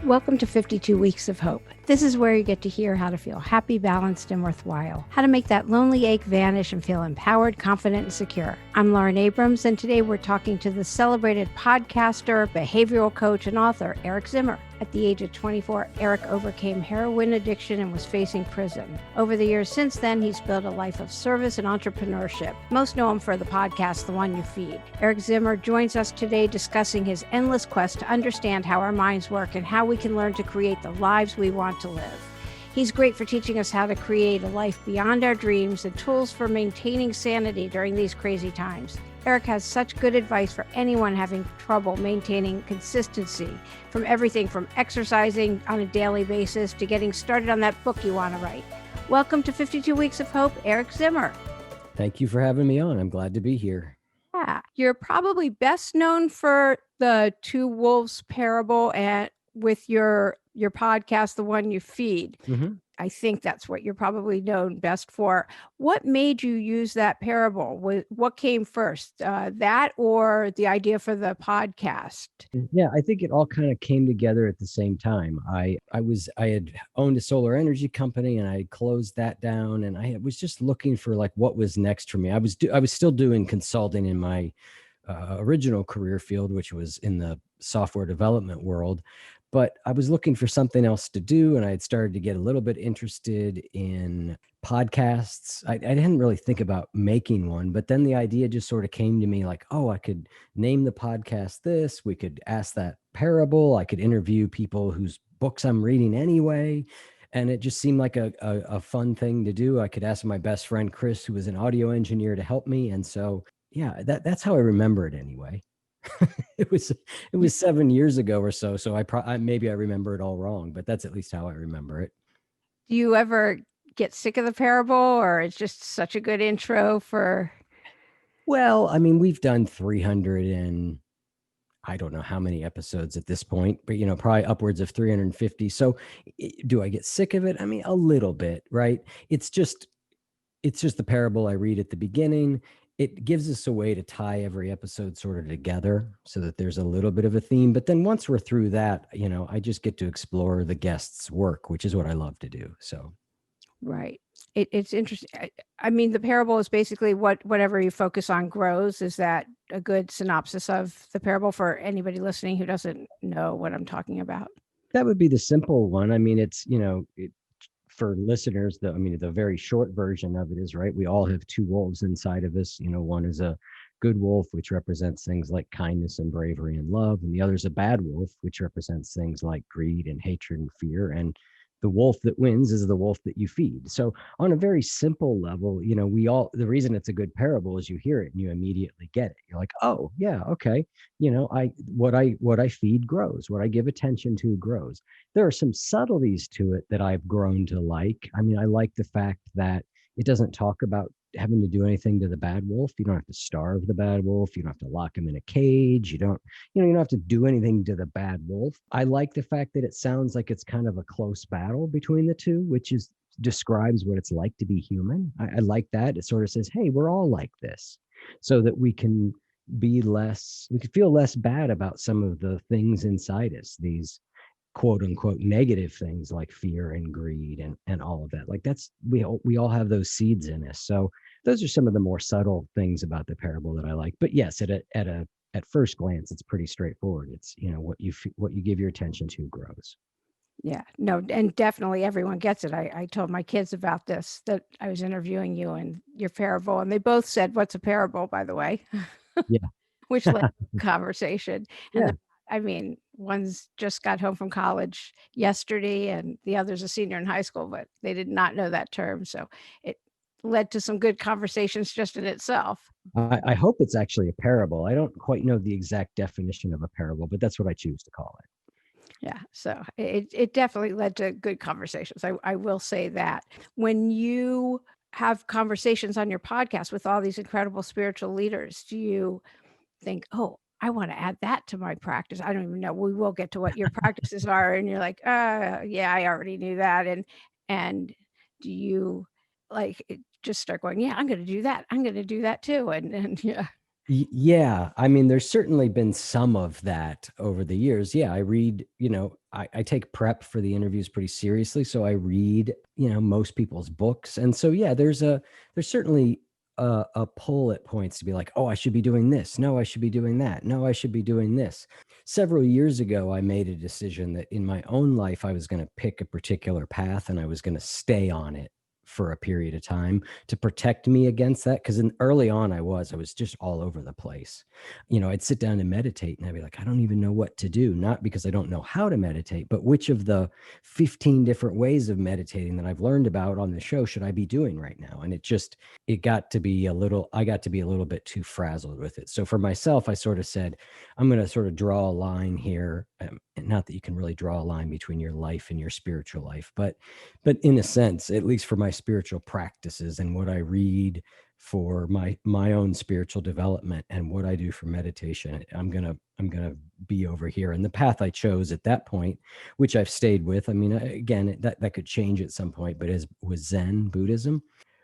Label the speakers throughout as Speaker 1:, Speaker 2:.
Speaker 1: Welcome to 52 Weeks of Hope. This is where you get to hear how to feel happy, balanced, and worthwhile. How to make that lonely ache vanish and feel empowered, confident, and secure. I'm Lauren Abrams, and today we're talking to the celebrated podcaster, behavioral coach, and author, Eric Zimmer. At the age of 24, Eric overcame heroin addiction and was facing prison. Over the years since then, he's built a life of service and entrepreneurship. Most know him for the podcast, The One You Feed. Eric Zimmer joins us today discussing his endless quest to understand how our minds work and how we can learn to create the lives we want to live. He's great for teaching us how to create a life beyond our dreams and tools for maintaining sanity during these crazy times. Eric has such good advice for anyone having trouble maintaining consistency, from everything from exercising on a daily basis to getting started on that book you want to write. Welcome to 52 Weeks of Hope, Eric Zimmer.
Speaker 2: Thank you for having me on. I'm glad to be here.
Speaker 1: Yeah, you're probably best known for the Two Wolves parable and with your podcast, The One You Feed.
Speaker 2: Mm-hmm.
Speaker 1: I think that's what you're probably known best for. What made you use that parable? What came first, that or the idea for the podcast?
Speaker 2: Yeah, I think it all kind of came together at the same time. I had owned a solar energy company and I closed that down, and I was just looking for like what was next for me. I was still doing consulting in my original career field, which was in the software development world. But I was looking for something else to do, and I had started to get a little bit interested in podcasts. I didn't really think about making one, but then the idea just sort of came to me like, oh, I could name the podcast this. We could ask that parable. I could interview people whose books I'm reading anyway. And it just seemed like a fun thing to do. I could ask my best friend, Chris, who was an audio engineer, to help me. And so, yeah, that's how I remember it anyway. It was 7 years ago or so. So maybe I remember it all wrong, but that's at least how I remember it.
Speaker 1: Do you ever get sick of the parable, or it's just such a good intro for?
Speaker 2: Well, I mean, we've done 300 and I don't know how many episodes at this point, but probably upwards of 350. So do I get sick of it? I mean, a little bit, right? It's just the parable I read at the beginning. It gives us a way to tie every episode sort of together so that there's a little bit of a theme. But then once we're through that, I just get to explore the guest's work, which is what I love to do. So.
Speaker 1: Right. It's interesting. I mean, the parable is basically whatever you focus on grows. Is that a good synopsis of the parable for anybody listening who doesn't know what I'm talking about?
Speaker 2: That would be the simple one. I mean, it's, for listeners, the very short version of it is, right, we all have two wolves inside of us. One is a good wolf, which represents things like kindness and bravery and love, and the other is a bad wolf, which represents things like greed and hatred and fear. And the wolf that wins is the wolf that you feed. So on a very simple level, the reason it's a good parable is you hear it and you immediately get it. You're like, oh yeah, okay. What I feed grows. What I give attention to grows. There are some subtleties to it that I've grown to like. I mean, I like the fact that it doesn't talk about having to do anything to the bad wolf. You don't have to starve the bad wolf. You don't have to lock him in a cage. You don't have to do anything to the bad wolf. I like the fact that it sounds like it's kind of a close battle between the two, which describes what it's like to be human. I like that. It sort of says, hey, we're all like this, so that we can feel less bad about some of the things inside us, these quote unquote negative things like fear and greed and all of that. Like we all have those seeds in us. So those are some of the more subtle things about the parable that I like. But yes, at first glance, it's pretty straightforward. It's, what you give your attention to grows.
Speaker 1: Yeah, no, and definitely everyone gets it. I told my kids about this, that I was interviewing you and your parable, and they both said, "What's a parable, by the way?"
Speaker 2: Yeah.
Speaker 1: Which led to conversation.
Speaker 2: Yeah.
Speaker 1: And I mean, one's just got home from college yesterday, and the other's a senior in high school, but they did not know that term. So it led to some good conversations just in itself.
Speaker 2: I hope it's actually a parable. I don't quite know the exact definition of a parable, but that's what I choose to call it.
Speaker 1: Yeah, so it definitely led to good conversations. I will say that. When you have conversations on your podcast with all these incredible spiritual leaders, do you think, oh, I want to add that to my practice? I don't even know. We will get to what your practices are, and you're like, yeah, I already knew that. And do you just start going, yeah, I'm going to do that. I'm going to do that too. And yeah.
Speaker 2: Yeah, I mean, there's certainly been some of that over the years. Yeah, I read, I take prep for the interviews pretty seriously. So I read, most people's books. And so, yeah, there's certainly a pull at points to be like, oh, I should be doing this. No, I should be doing that. No, I should be doing this. Several years ago, I made a decision that in my own life, I was going to pick a particular path and I was going to stay on it for a period of time to protect me against that. Because early on, I was just all over the place. I'd sit down and meditate, and I'd be like, I don't even know what to do. Not because I don't know how to meditate, but which of the 15 different ways of meditating that I've learned about on the show should I be doing right now? And it got to be I got to be a little bit too frazzled with it. So for myself, I sort of said, I'm going to sort of draw a line here. And not that you can really draw a line between your life and your spiritual life, but in a sense, at least for my spiritual practices and what I read for my own spiritual development and what I do for meditation, I'm gonna be over here. And the path I chose at that point, which I've stayed with, I mean, again, that could change at some point, but is was Zen Buddhism.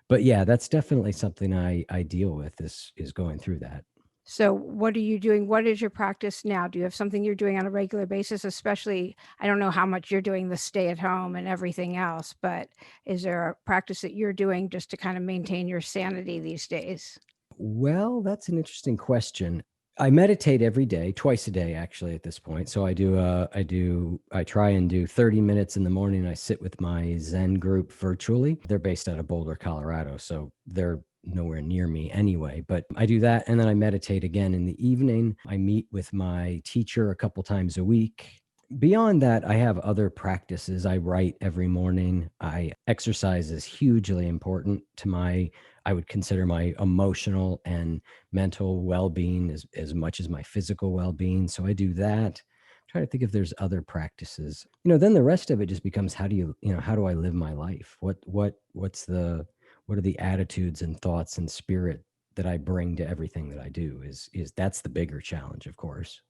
Speaker 2: But yeah, that's definitely something I deal with, is going through that.
Speaker 1: So, what are you doing? What is your practice now? Do you have something you're doing on a regular basis? Especially, I don't know how much you're doing the stay at home and everything else, but is there a practice that you're doing just to kind of maintain your sanity these days?
Speaker 2: Well, that's an interesting question. I meditate every day, twice a day actually at this point. So I try and do 30 minutes in the morning. I sit with my Zen group virtually. They're based out of Boulder, Colorado, so they're nowhere near me anyway, but I do that and then I meditate again in the evening. I meet with my teacher a couple times a week. Beyond that, I have other practices. I write every morning. I exercise is hugely important to I would consider my emotional and mental well-being as much as my physical well-being. So I do that. Try to think if there's other practices. Then the rest of it just becomes how do I live my life? What are the attitudes and thoughts and spirit that I bring to everything that I do is that's the bigger challenge, of course.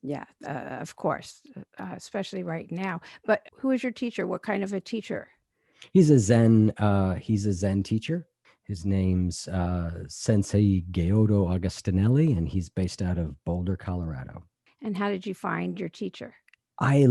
Speaker 1: Yeah, of course, especially right now. But who is your teacher? What kind of a teacher?
Speaker 2: He's a Zen teacher. His name's Sensei Geodo Augustinelli, and he's based out of Boulder, Colorado.
Speaker 1: And how did you find your teacher?
Speaker 2: I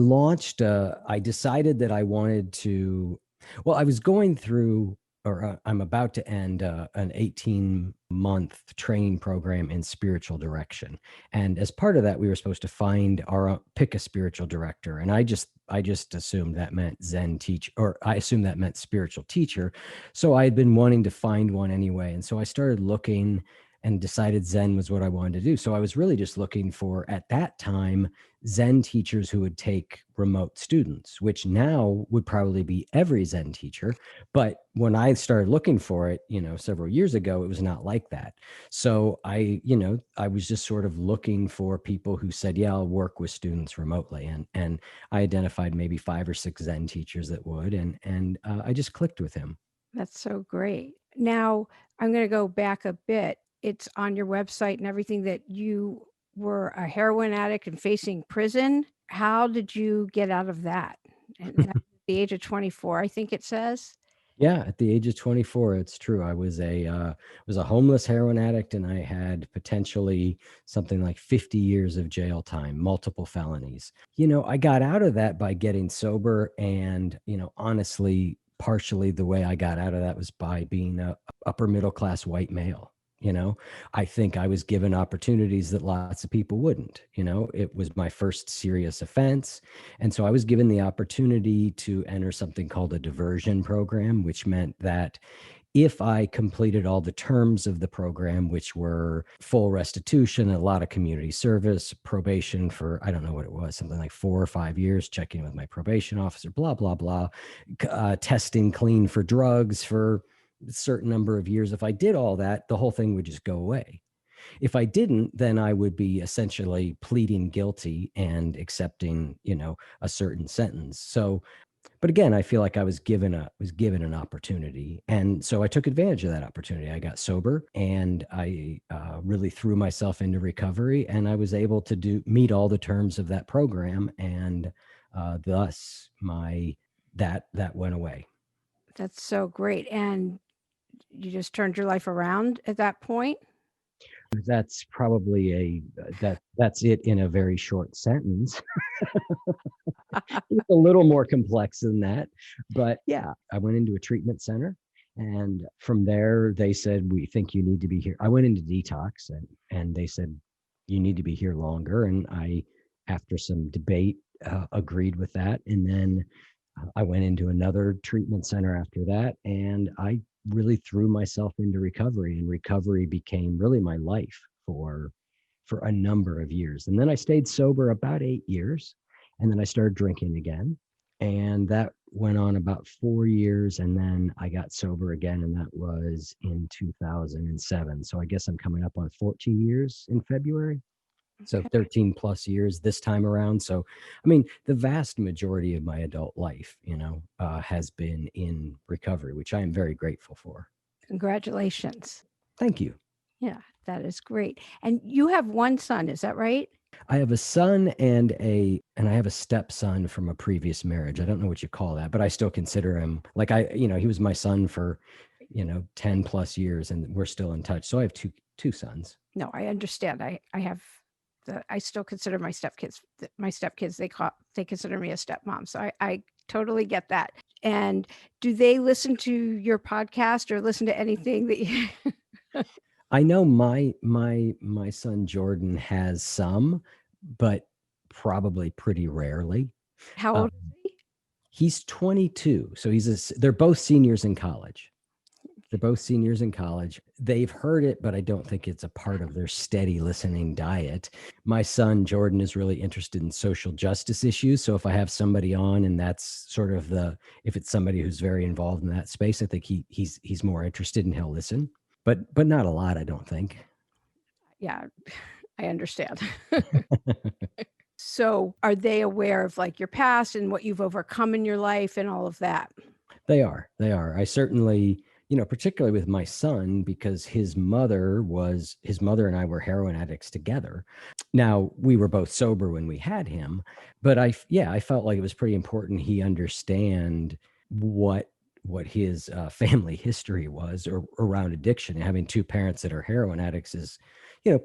Speaker 2: decided that I wanted to, well, I was going through, or I'm about to end an 18-month training program in spiritual direction. And as part of that, we were supposed to pick a spiritual director. And I just assumed that meant Zen teach, or I assumed that meant spiritual teacher. So I had been wanting to find one anyway. And so I started looking and decided Zen was what I wanted to do. So I was really just looking for, at that time, Zen teachers who would take remote students, which now would probably be every Zen teacher. But when I started looking for it, several years ago, it was not like that. So I was just sort of looking for people who said, yeah, I'll work with students remotely. And I identified maybe 5 or 6 Zen teachers that would, and I just clicked with him.
Speaker 1: That's so great. Now, I'm going to go back a bit. It's on your website and everything that you were a heroin addict and facing prison. How did you get out of that? And at the age of 24, I think it says.
Speaker 2: Yeah, at the age of 24, it's true. I was a homeless heroin addict, and I had potentially something like 50 years of jail time, multiple felonies. I got out of that by getting sober, and honestly, partially the way I got out of that was by being a upper middle class white male. You know, I think I was given opportunities that lots of people wouldn't. It was my first serious offense. And so I was given the opportunity to enter something called a diversion program, which meant that if I completed all the terms of the program, which were full restitution, a lot of community service, probation for, I don't know what it was, something like 4 or 5 years, checking with my probation officer, blah, blah, blah, testing clean for drugs for a certain number of years. If I did all that, the whole thing would just go away. If I didn't, then I would be essentially pleading guilty and accepting, a certain sentence. So, but again, I feel like I was given an opportunity, and so I took advantage of that opportunity. I got sober, and I really threw myself into recovery, and I was able to meet all the terms of that program, and thus my that went away.
Speaker 1: That's so great. And you just turned your life around at that point?
Speaker 2: That's probably that's it in a very short sentence. It's a little more complex than that. But yeah, I went into a treatment center. And from there, they said, we think you need to be here. I went into detox and they said, you need to be here longer. And I, after some debate, agreed with that. And then I went into another treatment center after that. And I really threw myself into recovery. And recovery became really my life for a number of years. And then I stayed sober about 8 years. And then I started drinking again. And that went on about 4 years. And then I got sober again. And that was in 2007. So I guess I'm coming up on 14 years in February. So
Speaker 1: Okay.
Speaker 2: 13 plus years this time around. So, I mean, the vast majority of my adult life, has been in recovery, which I am very grateful for.
Speaker 1: Congratulations.
Speaker 2: Thank you.
Speaker 1: Yeah, that is great. And you have one son, is that right?
Speaker 2: I have a son and I have a stepson from a previous marriage. I don't know what you call that, but I still consider him like he was my son for, 10 plus years and we're still in touch. So I have two sons.
Speaker 1: No, I understand. I have I still consider my stepkids, they consider me a stepmom. So I totally get that. And do they listen to your podcast or listen to anything that you
Speaker 2: I know my son Jordan has some, but probably pretty rarely.
Speaker 1: how
Speaker 2: Uh,
Speaker 1: old is he?
Speaker 2: he's 22, so they're both seniors in college. They're both seniors in college. They've heard it, but I don't think it's a part of their steady listening diet. My son Jordan is really interested in social justice issues. So if I have somebody on and that's sort of if it's somebody who's very involved in that space, I think he's more interested and he'll listen. But not a lot, I don't think.
Speaker 1: Yeah, I understand. So are they aware of like your past and what you've overcome in your life and all of that?
Speaker 2: They are. They are. I certainly, particularly with my son, because his mother and I were heroin addicts together. Now, we were both sober when we had him, but I felt like it was pretty important he understand what his family history was or around addiction. And having two parents that are heroin addicts is,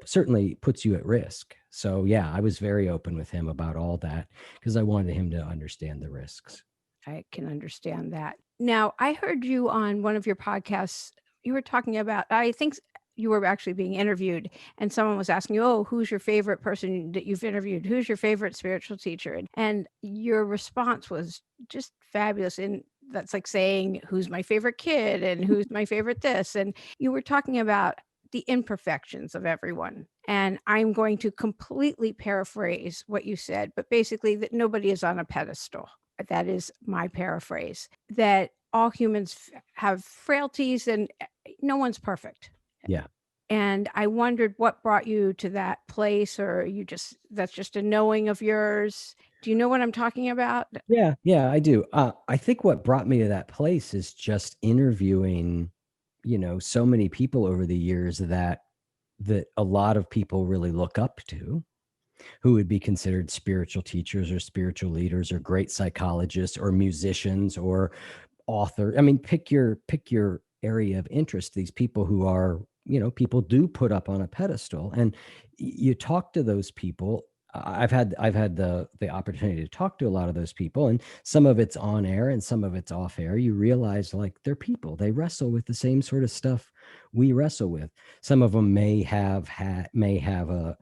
Speaker 2: certainly puts you at risk. So yeah, I was very open with him about all that because I wanted him to understand the risks.
Speaker 1: I can understand that. Now, I heard you on one of your podcasts. You were talking about, I think you were actually being interviewed, and someone was asking you, oh, who's your favorite person that you've interviewed? Who's your favorite spiritual teacher? And your response was just fabulous. And that's like saying, who's my favorite kid and who's my favorite this? And you were talking about the imperfections of everyone. And I'm going to completely paraphrase what you said, but basically, that nobody is on a pedestal. That is my paraphrase, that all humans have frailties and no one's perfect.
Speaker 2: Yeah.
Speaker 1: And I wondered what brought you to that place, or that's just a knowing of yours. Do you know what I'm talking about?
Speaker 2: Yeah, I do. I think what brought me to that place is just interviewing, so many people over the years that a lot of people really look up to, who would be considered spiritual teachers or spiritual leaders or great psychologists or musicians or author. I mean, pick your area of interest. These people who are, people do put up on a pedestal, and you talk to those people. I've had the opportunity to talk to a lot of those people, and some of it's on air and some of it's off air. You realize like they're people. They wrestle with the same sort of stuff we wrestle with. Some of them may have a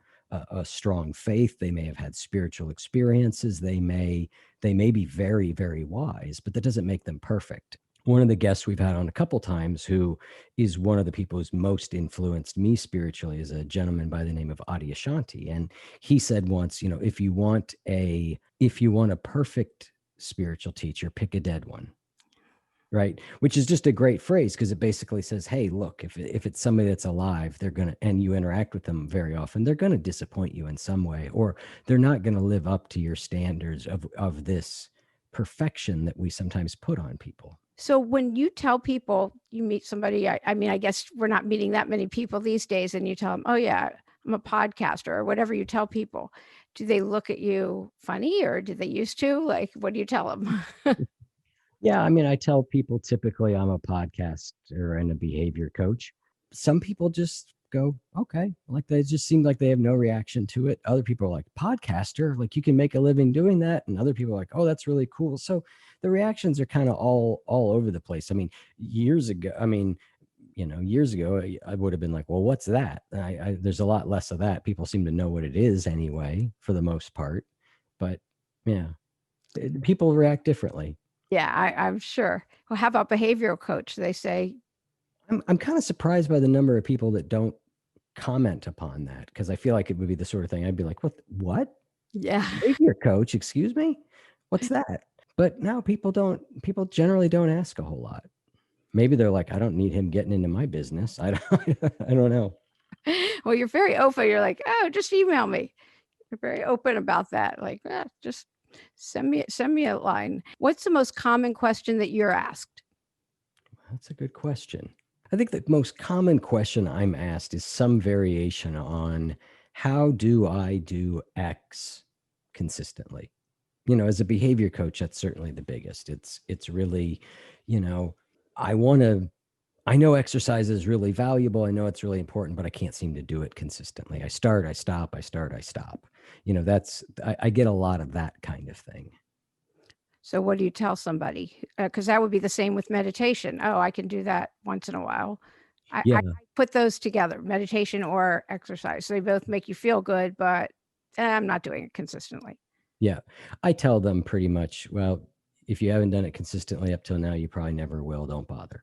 Speaker 2: strong faith. They may have had spiritual experiences. They may be very, very wise, but that doesn't make them perfect. One of the guests we've had on a couple times, who is one of the people who's most influenced me spiritually, is a gentleman by the name of Adi Ashanti. And he said once, if you want a perfect spiritual teacher, pick a dead one. Right. Which is just a great phrase because it basically says, hey, look, if it's somebody that's alive, and you interact with them very often, they're going to disappoint you in some way, or they're not going to live up to your standards of this perfection that we sometimes put on people.
Speaker 1: So when you tell people you meet somebody, I mean, I guess we're not meeting that many people these days, and you tell them, oh, yeah, I'm a podcaster or whatever you tell people, do they look at you funny or do they used to? Like, what do you tell them?
Speaker 2: Yeah, I mean, I tell people typically I'm a podcaster and a behavior coach. Some people just go, okay. Like they just seem like they have no reaction to it. Other people are like, podcaster, like you can make a living doing that. And other people are like, oh, that's really cool. So the reactions are kind of all over the place. I mean, years ago, years ago, I would have been like, well, what's that? There's a lot less of that. People seem to know what it is anyway, for the most part. But yeah, people react differently.
Speaker 1: Yeah, I'm sure. Well, how about behavioral coach? They say,
Speaker 2: I'm kind of surprised by the number of people that don't comment upon that, because I feel like it would be the sort of thing I'd be like, what?
Speaker 1: yeah.
Speaker 2: Behavior coach, excuse me? What's that? But now people generally don't ask a whole lot. Maybe they're like, I don't need him getting into my business. I don't, I don't know.
Speaker 1: Well, you're very open. You're like, oh, just email me. You're very open about that. Like, just send me a line. What's the most common question that you're asked?
Speaker 2: That's a good question. I think the most common question I'm asked is some variation on how do I do X consistently? As a behavior coach, that's certainly the biggest. It's really, you know, I want to I know exercise is really valuable. I know it's really important, but I can't seem to do it consistently. I start, I stop, I start, I stop. I get a lot of that kind of thing.
Speaker 1: So, what do you tell somebody? Because that would be the same with meditation. Oh, I can do that once in a while. I
Speaker 2: Yeah.
Speaker 1: put those together, meditation or exercise. They both make you feel good, but I'm not doing it consistently.
Speaker 2: Yeah. I tell them pretty much, well, if you haven't done it consistently up till now, you probably never will. Don't bother.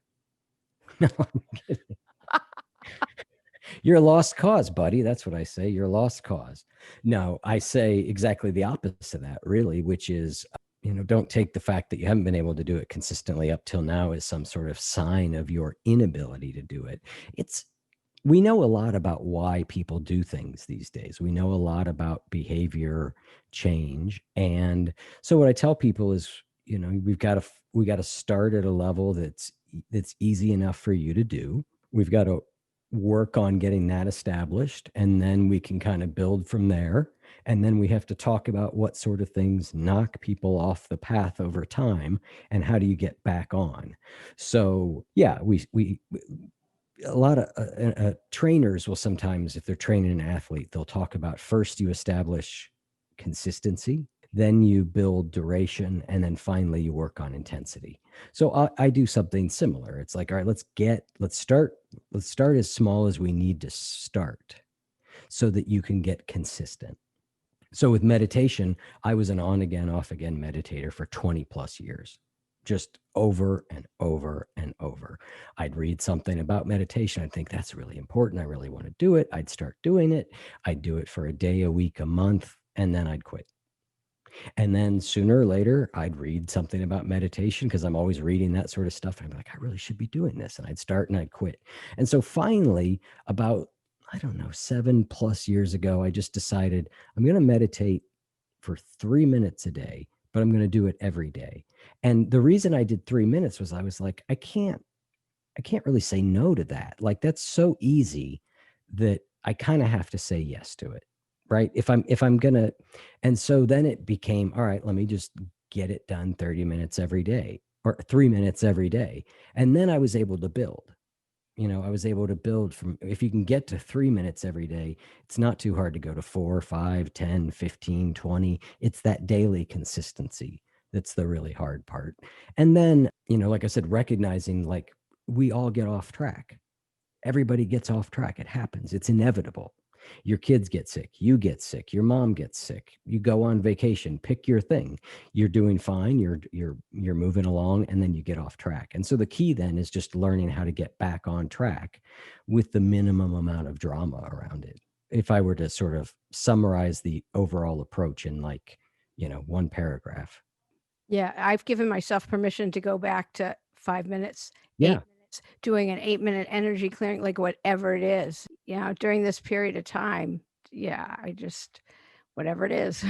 Speaker 2: No, I'm kidding. You're a lost cause, buddy. That's what I say. You're a lost cause. No, I say exactly the opposite of that, really, which is, don't take the fact that you haven't been able to do it consistently up till now as some sort of sign of your inability to do it. It's We know a lot about why people do things these days. We know a lot about behavior change. And so what I tell people is, we got to start at a level that's easy enough for you to do. We've got to work on getting that established, and then we can kind of build from there. And then we have to talk about what sort of things knock people off the path over time, and how do you get back on. So yeah, we a lot of trainers will sometimes, if they're training an athlete, they'll talk about, first you establish consistency, then you build duration, and then finally you work on intensity. So I do something similar. It's like, all right, let's start as small as we need to start, so that you can get consistent. So with meditation, I was an on again, off again meditator for 20 plus years, just over and over and over. I'd read something about meditation. I'd think that's really important. I really want to do it. I'd start doing it. I'd do it for a day, a week, a month, and then I'd quit. And then sooner or later, I'd read something about meditation, because I'm always reading that sort of stuff. And I'd be like, I really should be doing this. And I'd start and I'd quit. And so finally, about, I don't know, 7+ years ago, I just decided I'm going to meditate for 3 minutes a day, but I'm going to do it every day. And the reason I did 3 minutes was, I was like, I can't really say no to that. Like, that's so easy that I kind of have to say yes to it. Right. If I'm gonna, and so then it became, all right, let me just get it done 30 minutes every day, or 3 minutes every day. And then I was able to build. I was able to build from, if you can get to 3 minutes every day, it's not too hard to go to 4, 5, 10, 15, 20. It's that daily consistency that's the really hard part. And then, like I said, recognizing, like, we all get off track. Everybody gets off track. It happens. It's inevitable. Your kids get sick. You get sick. Your mom gets sick. You go on vacation. Pick your thing. You're doing fine. You're moving along, and then you get off track. And so the key then is just learning how to get back on track with the minimum amount of drama around it. If I were to sort of summarize the overall approach in, like, one paragraph.
Speaker 1: Yeah, I've given myself permission to go back to 5 minutes,
Speaker 2: Yeah.
Speaker 1: 8 minutes, doing an 8 minute energy clearing, like whatever it is, during this period of time. Yeah, I just, whatever it is.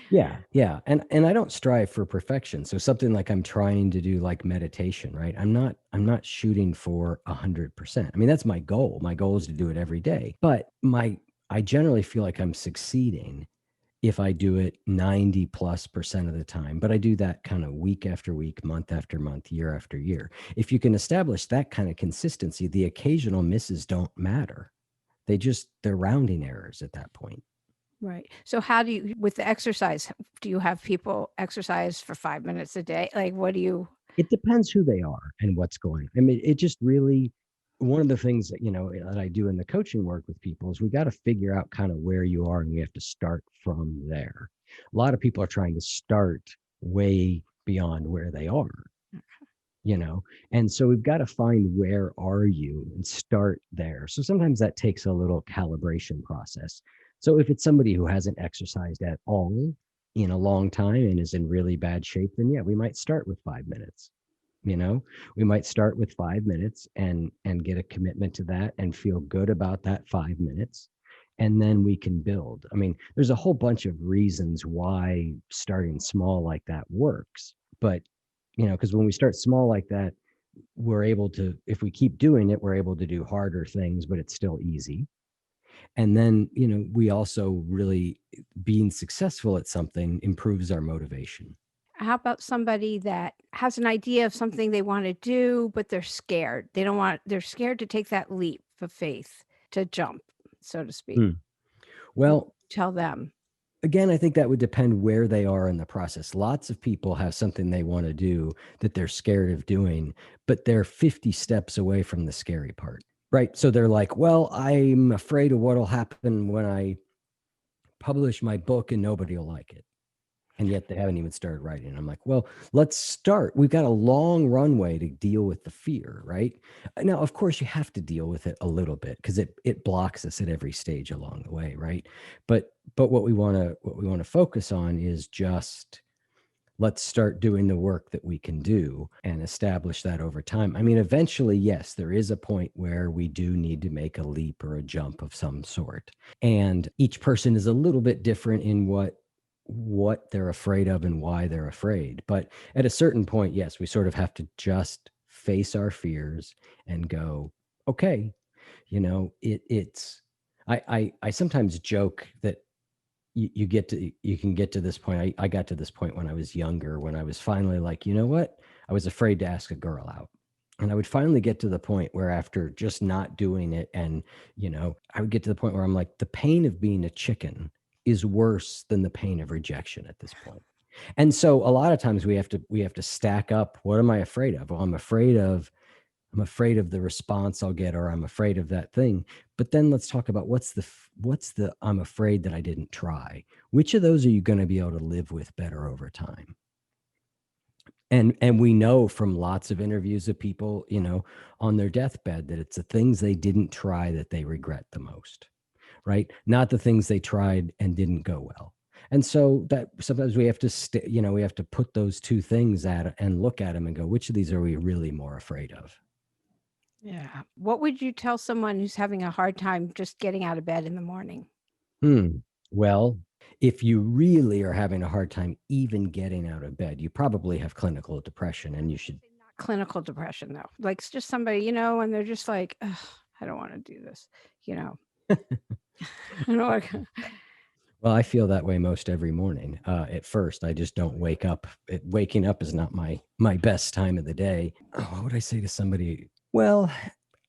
Speaker 2: Yeah, yeah. And I don't strive for perfection. So something like I'm trying to do, like meditation, right? I'm not shooting for 100%. I mean, that's my goal. My goal is to do it every day. But I generally feel like I'm succeeding if I do it 90+% of the time, but I do that kind of week after week, month after month, year after year. If you can establish that kind of consistency, the occasional misses don't matter. They're rounding errors at that point.
Speaker 1: Right. So how do you, with the exercise, do you have people exercise for 5 minutes a day? Like, what do you?
Speaker 2: It depends who they are and what's going on. I mean, it just really, one of the things that, that I do in the coaching work with people is we got to figure out kind of where you are and we have to start from there. A lot of people are trying to start way beyond where they are, you know, and so we've got to find where are you and start there. So sometimes that takes a little calibration process. So if it's somebody who hasn't exercised at all in a long time and is in really bad shape, then yeah, we might start with 5 minutes. you know we might start with 5 minutes and get a commitment to that and feel good about that 5 minutes, and then we can build. I mean, there's a whole bunch of reasons why starting small like that works, but because when we start small like that, we're able to, if we keep doing it, we're able to do harder things, but it's still easy. And then we also really, being successful at something improves our motivation.
Speaker 1: How about somebody that has an idea of something they want to do, but they're scared? They don't want, they're scared to take that leap of faith, to jump, so to speak.
Speaker 2: Hmm.
Speaker 1: What would
Speaker 2: Well,
Speaker 1: you tell them?
Speaker 2: again, I think that would depend where they are in the process. Lots of people have something they want to do that they're scared of doing, but they're 50 steps away from the scary part, right? So they're like, well, I'm afraid of what'll happen when I publish my book and nobody will like it. And yet they haven't even started writing. I'm like, well, let's start. We've got a long runway to deal with the fear, right? Now, of course, you have to deal with it a little bit because it blocks us at every stage along the way, right? But what we want to focus on is just, let's start doing the work that we can do and establish that over time. I mean, eventually, yes, there is a point where we do need to make a leap or a jump of some sort. And each person is a little bit different in what they're afraid of and why they're afraid. But at a certain point, yes, we sort of have to just face our fears and go, okay, it's I sometimes joke that you can get to this point. I got to this point when I was younger, when I was finally like, you know what? I was afraid to ask a girl out. And I would finally get to the point where, after just not doing it, and I would get to the point where I'm like, the pain of being a chicken is worse than the pain of rejection at this point. And so a lot of times we have to stack up, what am I afraid of? Well, I'm afraid of the response I'll get, or I'm afraid of that thing. But then let's talk about what's the I'm afraid that I didn't try. Which of those are you going to be able to live with better over time? And we know from lots of interviews of people, on their deathbed, that it's the things they didn't try that they regret the most, right? Not the things they tried and didn't go well. And so that sometimes we have to we have to put those two things at and look at them and go, which of these are we really more afraid of?
Speaker 1: Yeah. What would you tell someone who's having a hard time just getting out of bed in the morning?
Speaker 2: Hmm. Well, if you really are having a hard time even getting out of bed, you probably have clinical depression, and you should.
Speaker 1: Not clinical depression, though. Like, it's just somebody, and they're just like, "Ugh, I don't want to do this. You know, I don't want to.
Speaker 2: Well, I feel that way most every morning. At first, I just don't wake up. Waking up is not my best time of the day. Oh, what would I say to somebody? Well,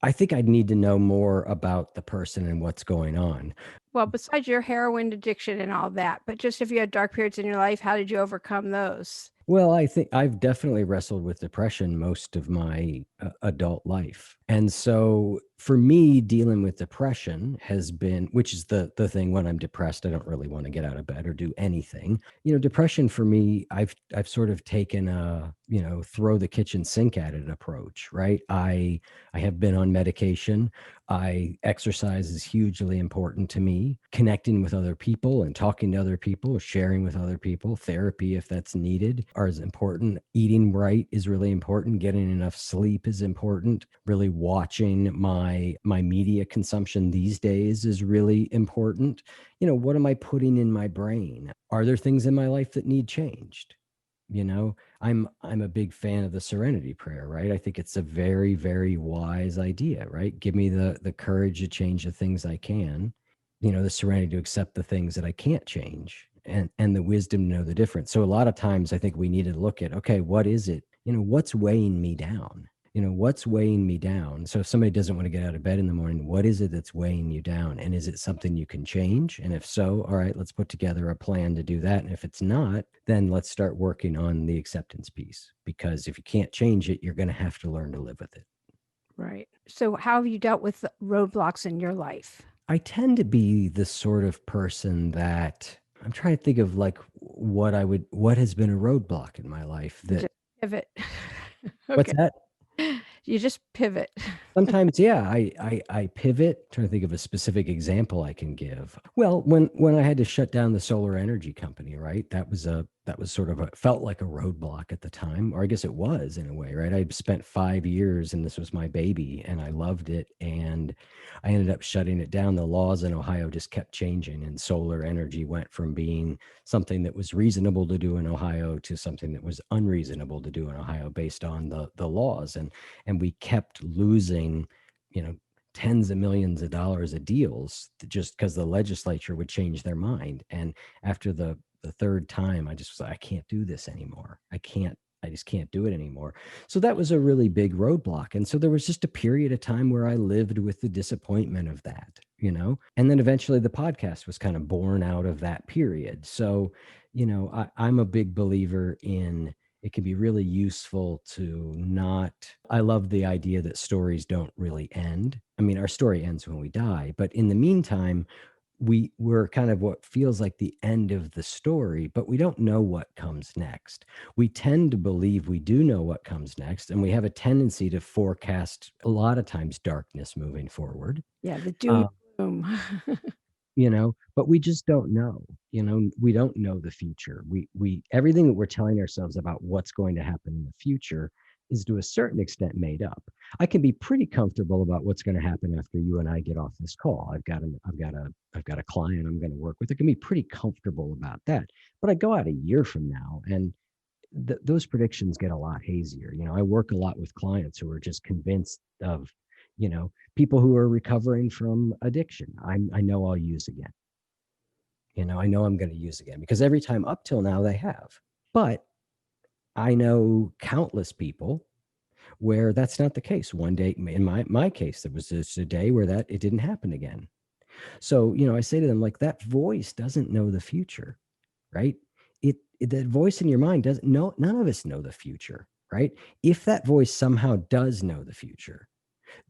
Speaker 2: I think I'd need to know more about the person and what's going on.
Speaker 1: Well, besides your heroin addiction and all that, but just if you had dark periods in your life, how did you overcome those?
Speaker 2: Well, I think I've definitely wrestled with depression most of my adult life. And so for me, dealing with depression has been, which is the thing, when I'm depressed, I don't really want to get out of bed or do anything. Depression for me, I've sort of taken a, throw the kitchen sink at it approach, right? I have been on medication. Exercise is hugely important to me. Connecting with other people and talking to other people, sharing with other people, therapy if that's needed, are as important. Eating right is really important. Getting enough sleep is important. Really watching my media consumption these days is really important. What am I putting in my brain? Are there things in my life that need changed? I'm a big fan of the serenity prayer, right? I think it's a very, very wise idea, right? Give me the courage to change the things I can, the serenity to accept the things that I can't change, and the wisdom to know the difference. So a lot of times I think we need to look at, okay, what is it? What's weighing me down? What's weighing me down? So if somebody doesn't want to get out of bed in the morning, what is it that's weighing you down? And is it something you can change? And if so, all right, let's put together a plan to do that. And if it's not, then let's start working on the acceptance piece, because if you can't change it, you're going to have to learn to live with it.
Speaker 1: Right. So, how have you dealt with the roadblocks in your life?
Speaker 2: I tend to be the sort of person that I'm trying to think of, like, what has been a roadblock in my life
Speaker 1: You
Speaker 2: that,
Speaker 1: just pivot.
Speaker 2: what's
Speaker 1: Okay.
Speaker 2: that?
Speaker 1: You just pivot.
Speaker 2: Sometimes, yeah, I pivot. Trying to think of a specific example I can give. Well, when I had to shut down the solar energy company, right? That was sort of felt like a roadblock at the time, or I guess it was in a way, right? I spent 5 years and this was my baby and I loved it, and I ended up shutting it down. The laws in Ohio just kept changing, and solar energy went from being something that was reasonable to do in Ohio to something that was unreasonable to do in Ohio based on the laws. And we kept losing, you know, tens of millions of dollars of deals just because the legislature would change their mind. And after the third time, I just was like, I can't do this anymore. I just can't do it anymore. So that was a really big roadblock. And so there was just a period of time where I lived with the disappointment of that, and then eventually the podcast was kind of born out of that period. So, I'm a big believer in, it can be really useful to not, I love the idea that stories don't really end. I mean, our story ends when we die, but in the meantime, we're kind of what feels like the end of the story, but we don't know what comes next. We tend to believe we do know what comes next, and we have a tendency to forecast a lot of times darkness moving forward.
Speaker 1: Yeah, the doom
Speaker 2: Uh,
Speaker 1: and gloom.
Speaker 2: but we just don't know. We don't know the future. We everything that we're telling ourselves about what's going to happen in the future is to a certain extent made up. I can be pretty comfortable about what's going to happen after you and I get off this call. I've got a client I'm going to work with. I can be pretty comfortable about that. But I go out a year from now, and those predictions get a lot hazier. I work a lot with clients who are just convinced of, people who are recovering from addiction. I know I'll use again. I know I'm going to use again, because every time up till now they have. But I know countless people where that's not the case. One day, in my case, there was just a day where that it didn't happen again. So, I say to them, like, that voice doesn't know the future, right? That voice in your mind doesn't know. None of us know the future, right? If that voice somehow does know the future,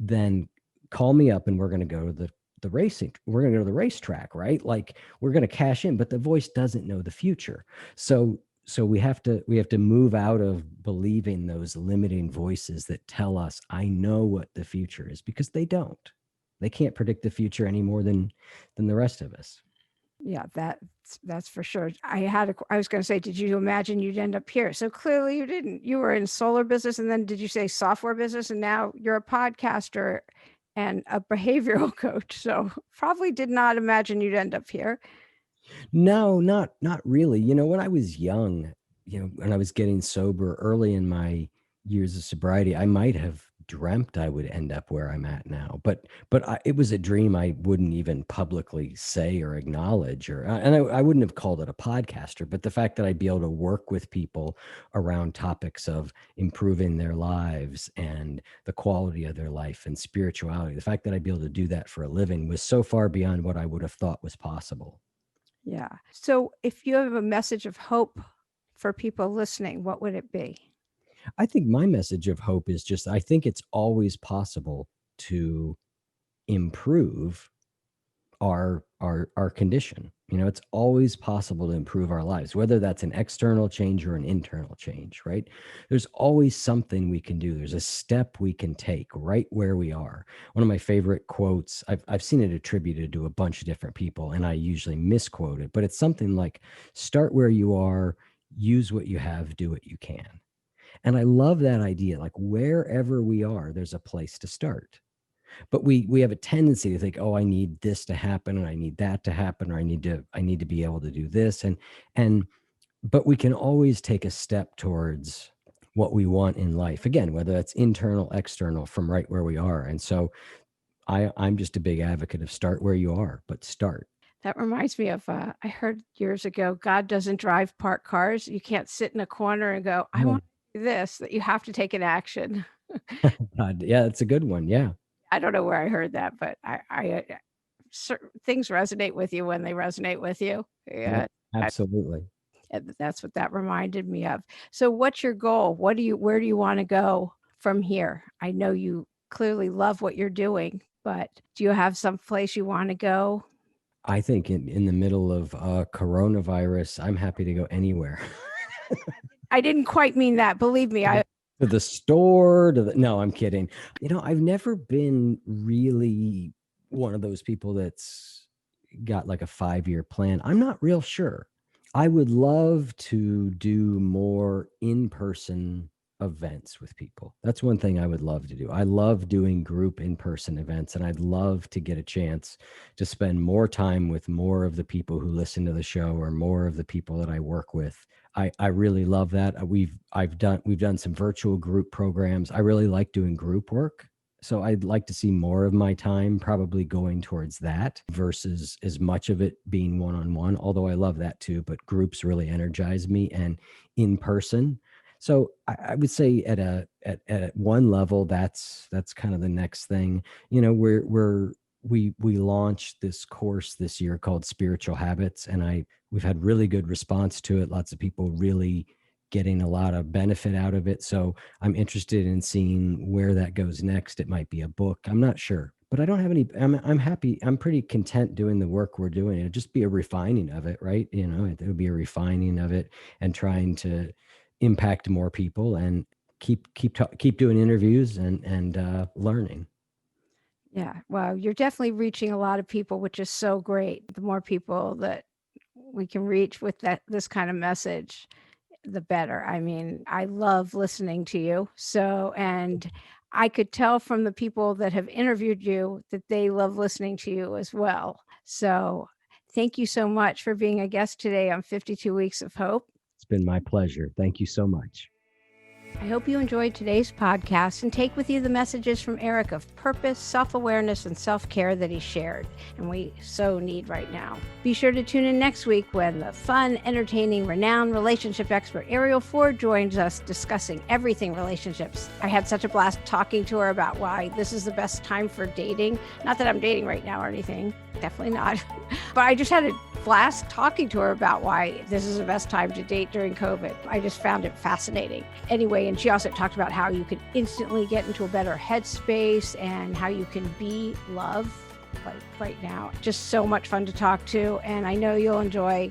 Speaker 2: then call me up and we're going to go to the racing. We're going to go to the racetrack, right? Like, we're going to cash in, but the voice doesn't know the future. So we have to move out of believing those limiting voices that tell us, I know what the future is, because they don't. They can't predict the future any more than the rest of us.
Speaker 1: Yeah, that's for sure. I was going to say, did you imagine you'd end up here? So clearly you didn't. You were in solar business, and then did you say software business, and now you're a podcaster and a behavioral coach. So probably did not imagine you'd end up here.
Speaker 2: No, not really. When I was young, when I was getting sober early in my years of sobriety, I might have dreamt I would end up where I'm at now. But it was a dream I wouldn't even publicly say or acknowledge, and I wouldn't have called it a podcaster. But the fact that I'd be able to work with people around topics of improving their lives and the quality of their life and spirituality, the fact that I'd be able to do that for a living was so far beyond what I would have thought was possible.
Speaker 1: Yeah. So if you have a message of hope for people listening, what would it be?
Speaker 2: I think my message of hope is just, I think it's always possible to improve our condition. It's always possible to improve our lives, whether that's an external change or an internal change, right? There's always something we can do. There's a step we can take right where we are. One of my favorite quotes, I've seen it attributed to a bunch of different people, and I usually misquote it, but it's something like, start where you are, use what you have, do what you can. And I love that idea. Like, wherever we are, there's a place to start. But we have a tendency to think, oh, I need this to happen, and I need that to happen, or I need to be able to do this. And but we can always take a step towards what we want in life. Again, whether that's internal, external, from right where we are. And so I'm just a big advocate of start where you are, but start.
Speaker 1: That reminds me of, I heard years ago, God doesn't drive parked cars. You can't sit in a corner and go, I
Speaker 2: Oh,
Speaker 1: want to do this, that you have to take an action.
Speaker 2: God, yeah, that's a good one. Yeah,
Speaker 1: I don't know where I heard that, but certain things resonate with you when they resonate with you.
Speaker 2: yeah,
Speaker 1: Yeah.
Speaker 2: absolutely.
Speaker 1: And that's what that reminded me of. So what's your goal? Where do you want to go from here? I know you clearly love what you're doing, but do you have some place you want to go?
Speaker 2: I think in the middle of coronavirus, I'm happy to go anywhere.
Speaker 1: I didn't quite mean that. Believe me,
Speaker 2: To the store, no, I'm kidding. I've never been really one of those people that's got like a 5-year plan. I'm not real sure. I would love to do more in-person events with people. That's one thing I would love to do. I love doing group in-person events, and I'd love to get a chance to spend more time with more of the people who listen to the show or more of the people that I work with. I really love that. We've done some virtual group programs. I really like doing group work. So I'd like to see more of my time probably going towards that versus as much of it being one-on-one, although I love that too, but groups really energize me and in person. So I would say at one level, that's kind of the next thing. We launched this course this year called Spiritual Habits, and we've had really good response to it. Lots of people really getting a lot of benefit out of it. So I'm interested in seeing where that goes next. It might be a book. I'm not sure, but I don't have any. I'm happy. I'm pretty content doing the work we're doing. It'd just be a refining of it, right? It would be a refining of it and trying to impact more people and keep doing interviews and learning.
Speaker 1: yeah, well, you're definitely reaching a lot of people, which is so great. The more people that we can reach with this kind of message, the better. I mean, I love listening to you. So, and I could tell from the people that have interviewed you that they love listening to you as well. So, thank you so much for being a guest today on 52 Weeks of Hope.
Speaker 2: It's been my pleasure. Thank you so much.
Speaker 1: I hope you enjoyed today's podcast and take with you the messages from Eric of purpose, self-awareness, and self-care that he shared, and we so need right now. Be sure to tune in next week when the fun, entertaining, renowned relationship expert Ariel Ford joins us discussing everything relationships. I had such a blast talking to her about why this is the best time for dating. Not that I'm dating right now or anything. Definitely not. But I just had a blast talking to her about why this is the best time to date during COVID. I just found it fascinating. Anyway, and she also talked about how you can instantly get into a better headspace and how you can be love like right now. Just so much fun to talk to. And I know you'll enjoy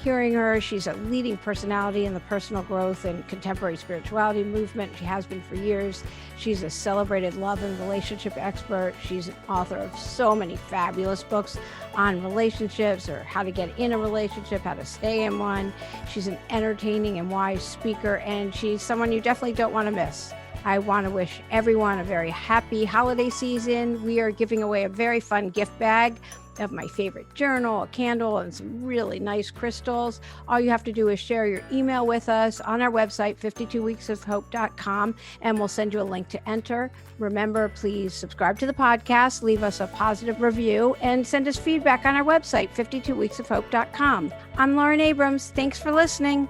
Speaker 1: hearing her. She's a leading personality in the personal growth and contemporary spirituality movement. She has been for years. She's a celebrated love and relationship expert. She's an author of so many fabulous books on relationships or how to get in a relationship, how to stay in one. She's an entertaining and wise speaker, and she's someone you definitely don't want to miss. I want to wish everyone a very happy holiday season. We are giving away a very fun gift bag of my favorite journal, a candle, and some really nice crystals. All you have to do is share your email with us on our website, 52weeksofhope.com, and we'll send you a link to enter. Remember, please subscribe to the podcast, leave us a positive review, and send us feedback on our website, 52weeksofhope.com. I'm Lauren Abrams. Thanks for listening.